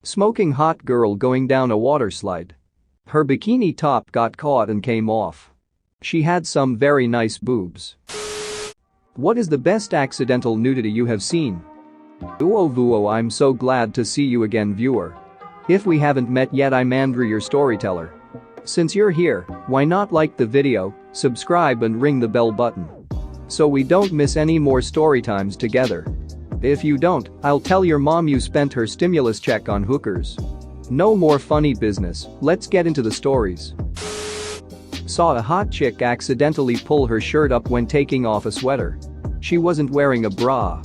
Smoking hot girl going down a water slide. Her bikini top got caught and came off. She had some very nice boobs. What is the best accidental nudity you have seen? Uo vuo, I'm so glad to see you again, viewer. If we haven't met yet, I'm Andrew, your storyteller. Since you're here, why not like the video, subscribe and ring the bell button so we don't miss any more story times together. If you don't, I'll tell your mom you spent her stimulus check on hookers. No more funny business, let's get into the stories. Saw a hot chick accidentally pull her shirt up when taking off a sweater. She wasn't wearing a bra.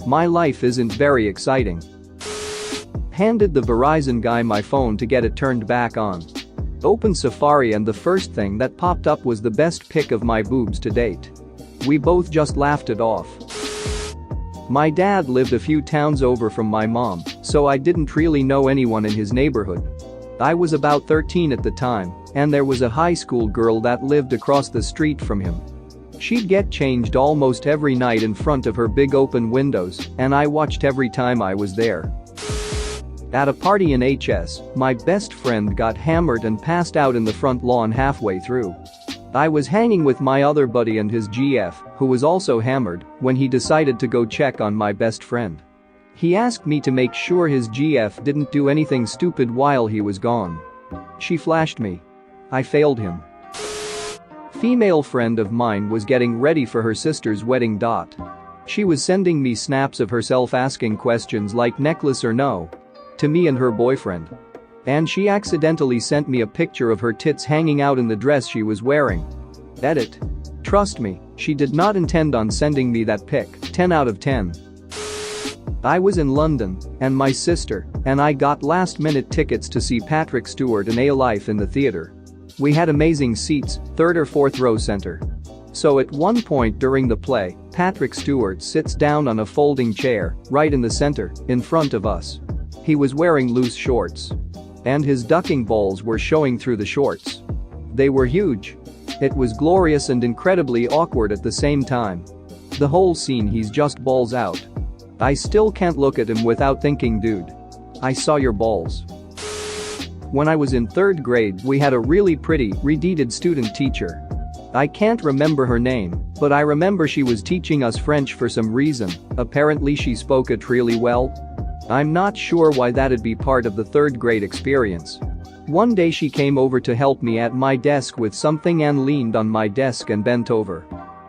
My life isn't very exciting. Handed the Verizon guy my phone to get it turned back on. Opened Safari and the first thing that popped up was the best pic of my boobs to date. We both just laughed it off. My dad lived a few towns over from my mom, so I didn't really know anyone in his neighborhood. I was about 13 at the time, and there was a high school girl that lived across the street from him. She'd get changed almost every night in front of her big open windows, and I watched every time I was there. At a party in HS, my best friend got hammered and passed out in the front lawn halfway through. I was hanging with my other buddy and his GF, who was also hammered, when he decided to go check on my best friend. He asked me to make sure his GF didn't do anything stupid while he was gone. She flashed me. I failed him. Female friend of mine was getting ready for her sister's wedding. She was sending me snaps of herself asking questions like necklace or no to me and her boyfriend. And she accidentally sent me a picture of her tits hanging out in the dress she was wearing. Edit. Trust me, she did not intend on sending me that pic. 10 out of 10. I was in London, and my sister and I got last-minute tickets to see Patrick Stewart in A Life in the theater. We had amazing seats, third or fourth row center. So at one point during the play, Patrick Stewart sits down on a folding chair, right in the center, in front of us. He was wearing loose shorts. And his ducking balls were showing through the shorts. They were huge. It was glorious and incredibly awkward at the same time. The whole scene, he's just balls out. I still can't look at him without thinking, dude, I saw your balls. When I was in 3rd grade, we had a really pretty, redheaded student teacher. I can't remember her name, but I remember she was teaching us French for some reason. Apparently she spoke it really well. I'm not sure why that'd be part of the 3rd grade experience. One day she came over to help me at my desk with something and leaned on my desk and bent over.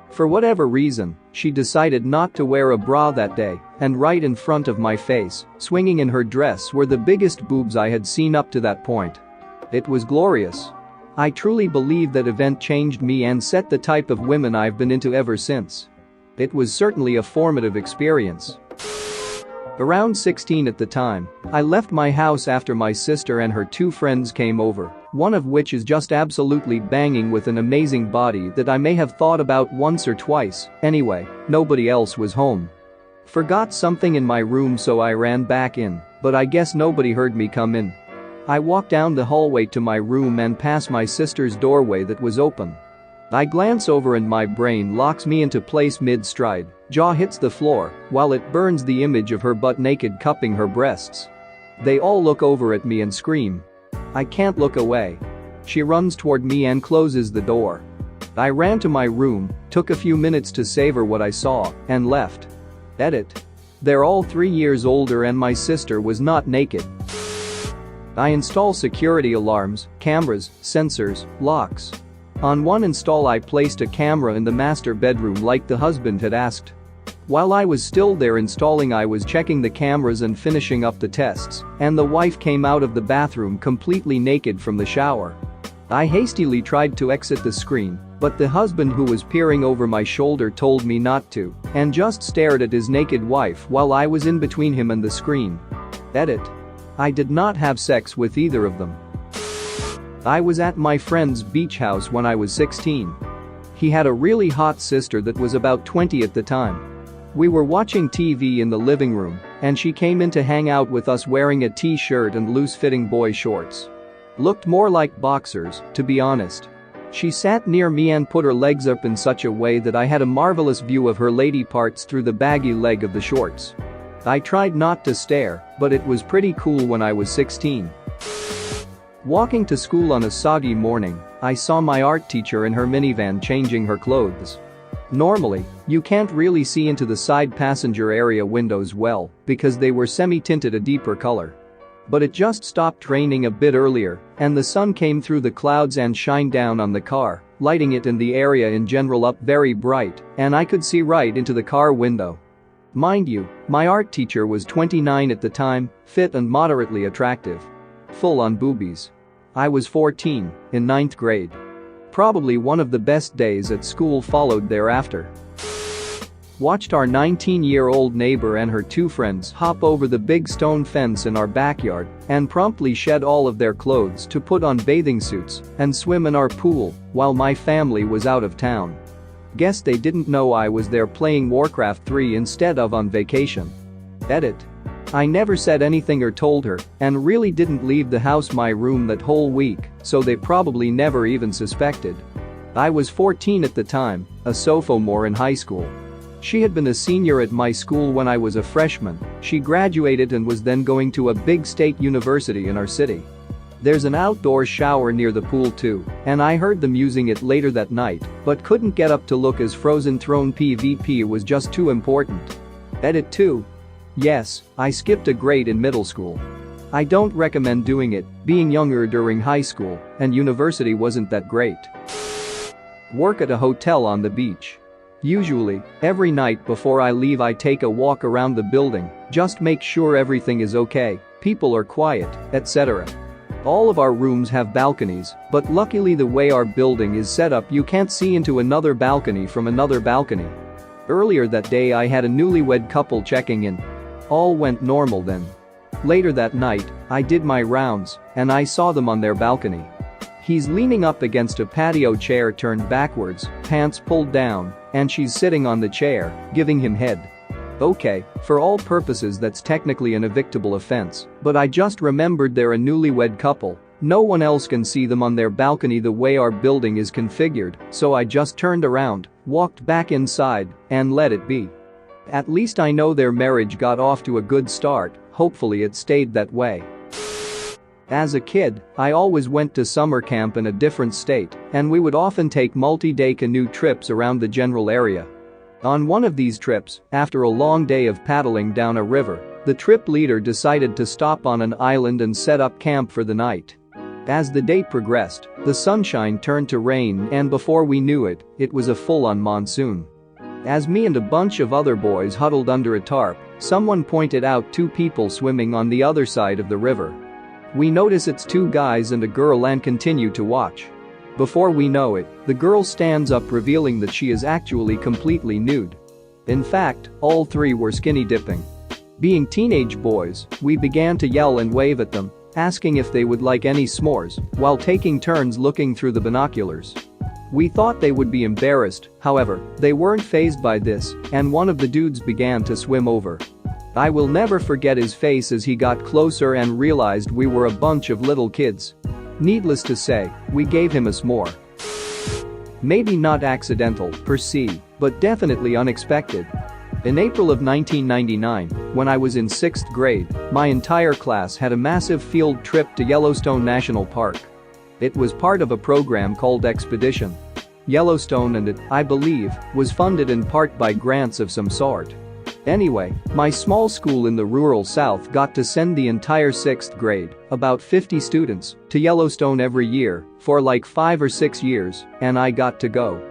For whatever reason, she decided not to wear a bra that day, and right in front of my face, swinging in her dress, were the biggest boobs I had seen up to that point. It was glorious. I truly believe that event changed me and set the type of women I've been into ever since. It was certainly a formative experience. Around 16 at the time, I left my house after my sister and her 2 friends came over, one of which is just absolutely banging with an amazing body that I may have thought about once or twice. Anyway, nobody else was home. Forgot something in my room, so I ran back in, but I guess nobody heard me come in. I walked down the hallway to my room and past my sister's doorway that was open. I glance over and my brain locks me into place mid-stride. Jaw hits the floor while it burns the image of her butt naked cupping her breasts. They all look over at me and scream. I can't look away. She runs toward me and closes the door. I ran to my room, took a few minutes to savor what I saw, and left. Edit. They're all 3 years older and my sister was not naked. I install security alarms, cameras, sensors, locks. On one install I placed a camera in the master bedroom like the husband had asked. While I was still there installing, I was checking the cameras and finishing up the tests, and the wife came out of the bathroom completely naked from the shower. I hastily tried to exit the screen, but the husband, who was peering over my shoulder, told me not to and just stared at his naked wife while I was in between him and the screen. Edit. I did not have sex with either of them. I was at my friend's beach house when I was 16. He had a really hot sister that was about 20 at the time. We were watching TV in the living room, and she came in to hang out with us wearing a t-shirt and loose-fitting boy shorts. Looked more like boxers, to be honest. She sat near me and put her legs up in such a way that I had a marvelous view of her lady parts through the baggy leg of the shorts. I tried not to stare, but it was pretty cool when I was 16. Walking to school on a soggy morning, I saw my art teacher in her minivan changing her clothes. Normally, you can't really see into the side passenger area windows well because they were semi-tinted a deeper color. But it just stopped raining a bit earlier, and the sun came through the clouds and shined down on the car, lighting it and the area in general up very bright, and I could see right into the car window. Mind you, my art teacher was 29 at the time, fit and moderately attractive. Full on boobies. I was 14, in 9th grade. Probably one of the best days at school followed thereafter. Watched our 19-year-old neighbor and her two friends hop over the big stone fence in our backyard and promptly shed all of their clothes to put on bathing suits and swim in our pool while my family was out of town. Guess they didn't know I was there playing Warcraft 3 instead of on vacation. Edit. I never said anything or told her and really didn't leave the house my room that whole week, so they probably never even suspected. I was 14 at the time, a sophomore in high school. She had been a senior at my school when I was a freshman. She graduated and was then going to a big state university in our city. There's an outdoor shower near the pool too, and I heard them using it later that night, but couldn't get up to look as Frozen Throne PvP was just too important. Edit 2. Yes, I skipped a grade in middle school. I don't recommend doing it, being younger during high school and university wasn't that great. Work at a hotel on the beach. Usually, every night before I leave I take a walk around the building, just make sure everything is okay, people are quiet, etc. All of our rooms have balconies, but luckily the way our building is set up you can't see into another balcony from another balcony. Earlier that day I had a newlywed couple checking in. All went normal then. Later that night, I did my rounds, and I saw them on their balcony. He's leaning up against a patio chair turned backwards, pants pulled down, and she's sitting on the chair, giving him head. Okay, for all purposes that's technically an evictable offense, but I just remembered they're a newlywed couple. No one else can see them on their balcony the way our building is configured, so I just turned around, walked back inside, and let it be. At least I know their marriage got off to a good start, hopefully it stayed that way. As a kid, I always went to summer camp in a different state, and we would often take multi-day canoe trips around the general area. On one of these trips, after a long day of paddling down a river, the trip leader decided to stop on an island and set up camp for the night. As the day progressed, the sunshine turned to rain and before we knew it, it was a full-on monsoon. As me and a bunch of other boys huddled under a tarp, someone pointed out two people swimming on the other side of the river. We notice it's two guys and a girl and continue to watch. Before we know it, the girl stands up revealing that she is actually completely nude. In fact, all three were skinny dipping. Being teenage boys, we began to yell and wave at them, asking if they would like any s'mores, while taking turns looking through the binoculars. We thought they would be embarrassed, however, they weren't fazed by this, and one of the dudes began to swim over. I will never forget his face as he got closer and realized we were a bunch of little kids. Needless to say, we gave him a s'more. Maybe not accidental, per se, but definitely unexpected. In April of 1999, when I was in 6th grade, my entire class had a massive field trip to Yellowstone National Park. It was part of a program called Expedition Yellowstone and it, I believe, was funded in part by grants of some sort. Anyway, my small school in the rural South got to send the entire 6th grade, about 50 students, to Yellowstone every year for like 5 or 6 years, and I got to go.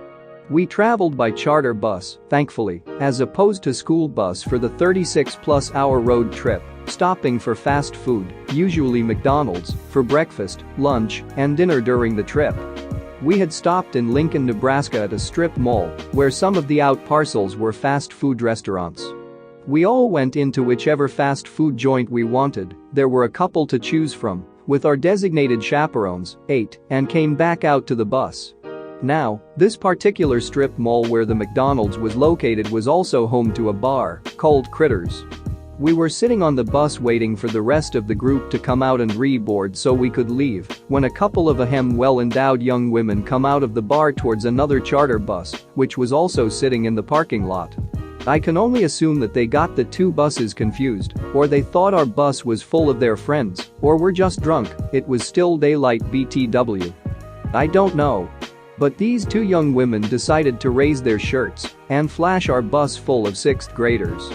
We traveled by charter bus, thankfully, as opposed to school bus for the 36-plus-hour road trip, stopping for fast food, usually McDonald's, for breakfast, lunch, and dinner during the trip. We had stopped in Lincoln, Nebraska at a strip mall, where some of the out parcels were fast food restaurants. We all went into whichever fast food joint we wanted, there were a couple to choose from, with our designated chaperones, ate, and came back out to the bus. Now, this particular strip mall where the McDonald's was located was also home to a bar called Critters. We were sitting on the bus waiting for the rest of the group to come out and reboard so we could leave when a couple of well-endowed young women come out of the bar towards another charter bus, which was also sitting in the parking lot. I can only assume that they got the two buses confused, or they thought our bus was full of their friends, or were just drunk. It was still daylight BTW. I don't know. But these two young women decided to raise their shirts and flash our bus full of 6th graders.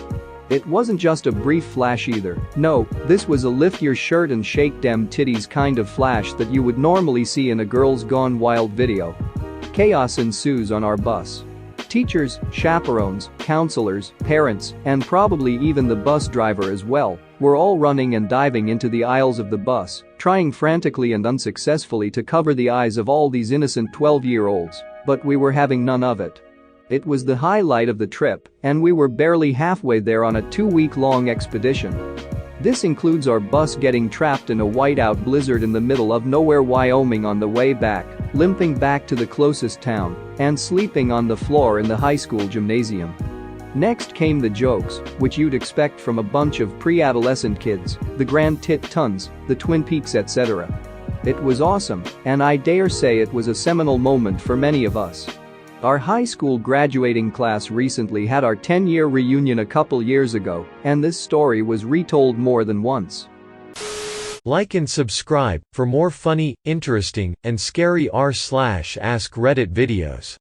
It wasn't just a brief flash either. No, this was a lift your shirt and shake dem titties kind of flash that you would normally see in a Girls Gone Wild video. Chaos ensues on our bus. Teachers, chaperones, counselors, parents, and probably even the bus driver as well, were all running and diving into the aisles of the bus, trying frantically and unsuccessfully to cover the eyes of all these innocent 12-year-olds, but we were having none of it. It was the highlight of the trip, and we were barely halfway there on a 2-week-long expedition. This includes our bus getting trapped in a whiteout blizzard in the middle of nowhere, Wyoming on the way back, limping back to the closest town, and sleeping on the floor in the high school gymnasium. Next came the jokes, which you'd expect from a bunch of pre-adolescent kids, the Grand Tit Tons, the Twin Peaks, etc. It was awesome, and I dare say it was a seminal moment for many of us. Our high school graduating class recently had our 10-year reunion a couple years ago, and this story was retold more than once. Like and subscribe for more funny, interesting, and scary r/ask Reddit videos.